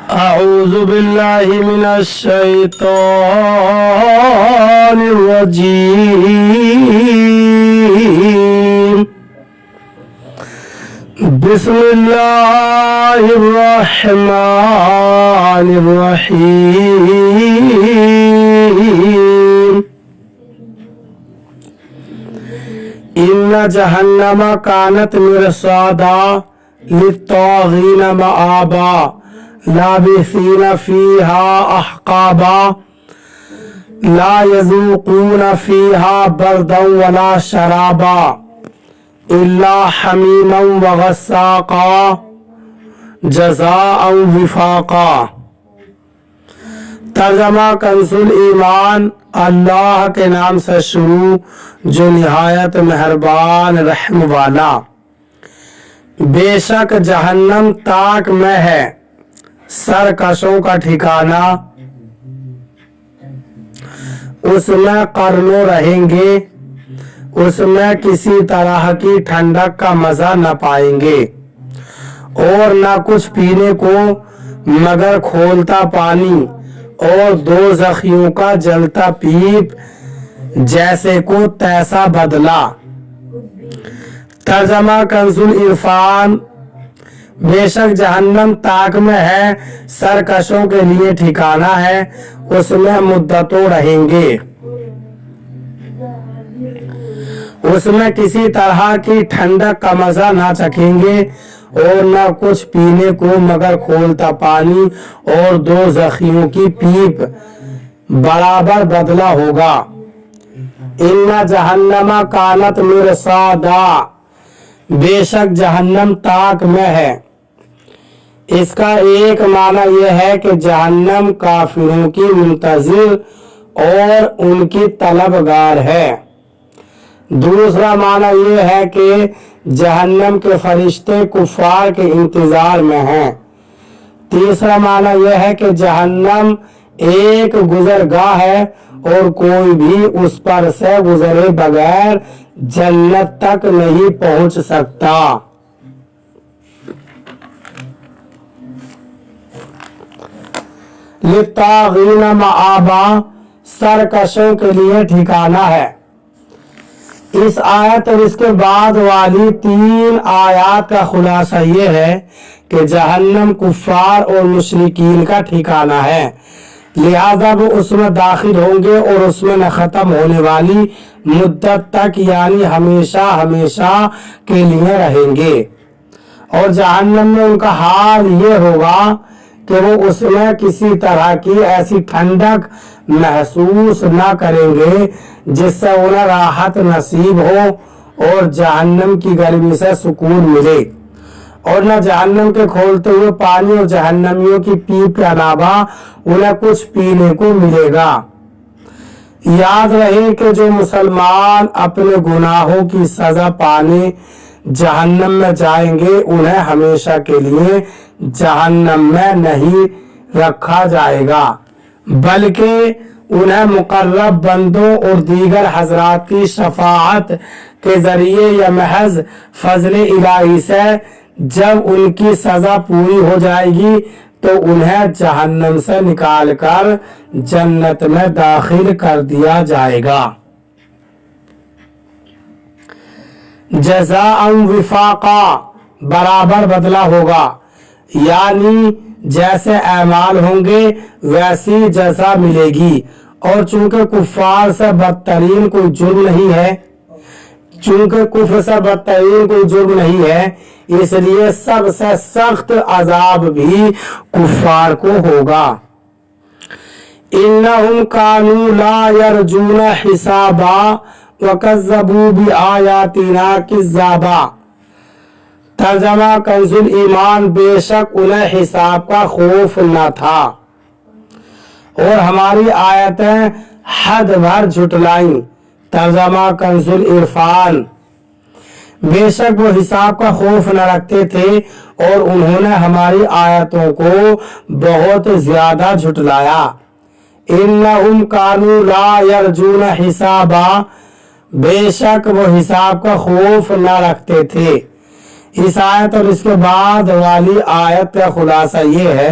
أعوذ بالله من الشيطان الرجيم. بسم الله الرحمن الرحيم. إن جهنم كانت مرصادا للطاغين مآبا لابثين فيها أحقابا لا يذوقون فيها بردا ولا شرابا إلا حميما وغساقا جزاء وفاقا. ترجمہ کنزُل ایمان. اللہ کے نام سے شروع جو نہایت مہربان رحم والا. بے شک جہنم تاک میں ہے سرکشوں کا ٹھکانہ، اس میں قرنوں رہیں گے، اس میں کسی طرح کی ٹھنڈک کا مزہ نہ پائیں گے اور نہ کچھ پینے کو مگر کھولتا پانی اور دوزخیوں کا جلتا پیپ جیسے کو تیسا بدلا. ترجمہ کنزُل عرفان. بے شک جہنم تاک میں ہے سرکشوں کے لیے ٹھکانہ ہے، اس میں مدتوں رہیں گے، اس میں کسی طرح کی ٹھنڈک کا مزہ نہ چکھیں گے اور نہ کچھ پینے کو مگر کھولتا پانی اور دوزخیوں کی پیپ برابر بدلہ ہوگا. ان جہنم کانت مرصادا. بے شک جہنم تاک میں ہے. اس کا ایک معنی یہ ہے کہ جہنم کافروں کی منتظر اور ان کی طلبگار ہے. دوسرا معنی یہ ہے کہ جہنم کے فرشتے کفار کے انتظار میں ہیں. تیسرا معنی یہ ہے کہ جہنم ایک گزرگاہ ہے اور کوئی بھی اس پر سے گزرے بغیر جنت تک نہیں پہنچ سکتا. للطاغین مآبا. سرکشوں کے لیے ٹھکانہ ہے. اس آیت اور اس کے بعد والی 3 آیات کا خلاصہ یہ ہے کہ جہنم کفار اور مشرکین کا ٹھکانہ ہے، لہذا وہ اس میں داخل ہوں گے اور اس میں نہ ختم ہونے والی مدت تک یعنی ہمیشہ ہمیشہ کے لیے رہیں گے. اور جہنم میں ان کا حال یہ ہوگا کہ وہ اس میں کسی طرح کی ایسی ٹھنڈک محسوس نہ کریں گے جس سے انہیں راحت نصیب ہو اور جہنم کی گرمی سے سکون ملے، اور نہ جہنم کے کھولتے ہوئے پانی اور جہنمیوں کی پیپ کے علاوہ انہیں کچھ پینے کو ملے گا. یاد رہے کہ جو مسلمان اپنے گناہوں کی سزا پانے جہنم میں جائیں گے انہیں ہمیشہ کے لیے جہنم میں نہیں رکھا جائے گا، بلکہ انہیں مقرب بندوں اور دیگر حضرات کی شفاعت کے ذریعے یا محض فضل الہی سے جب ان کی سزا پوری ہو جائے گی تو انہیں جہنم سے نکال کر جنت میں داخل کر دیا جائے گا. جزاء وفاقا. برابر بدلہ ہوگا، یعنی جیسے اعمال ہوں گے ویسی جزا ملے گی. اور چونکہ کفار سے بدترین کوئی جرم نہیں ہے، چونکہ کفر سے بدترین کوئی جرم نہیں ہے، اس لیے سب سے سخت عذاب بھی کفار کو ہوگا. انہم کانوا لا یرجون حسابا وکذبوا بآیاتنا کذابا. ترجمہ کنزُل ایمان. بے شک انہیں حساب کا خوف نہ تھا اور ہماری آیتیں حد بھر جھٹلائیں. ترجمہ کنزُل عرفان. بے شک وہ حساب کا خوف نہ رکھتے تھے اور انہوں نے ہماری آیتوں کو بہت زیادہ جھٹلایا. انہم کانوا لا یرجون حسابا. بے شک وہ حساب کا خوف نہ رکھتے تھے. اس آیت اور اس کے بعد والی آیت کا خلاصہ یہ ہے